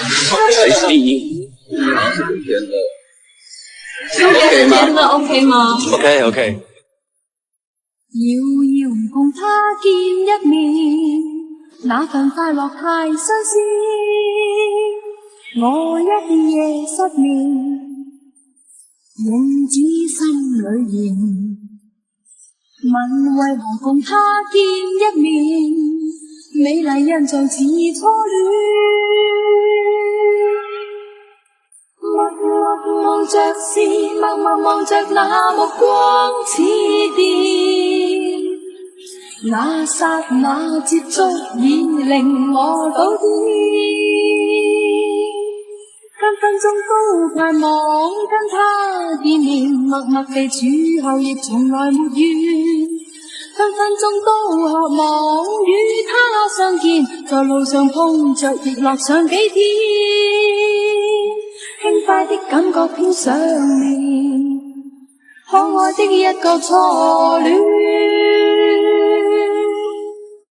谁是第一？你好像是古天乐。OK 吗 ？OK 吗 ？OK OK。遙遙共他見一面，那份快樂太新鮮。我一夜失眠，影子心裏現，問為何共他見一面，美麗印象似初戀。默望着是默默望着那目光似電，那剎那接觸已令我倒跌，分分鐘都盼望跟他見面，默默地處後亦從來沒緣，分分鐘都渴望與他相見，在路上碰着亦樂上幾天，輕快的感覺飄上面，可愛的一個初戀。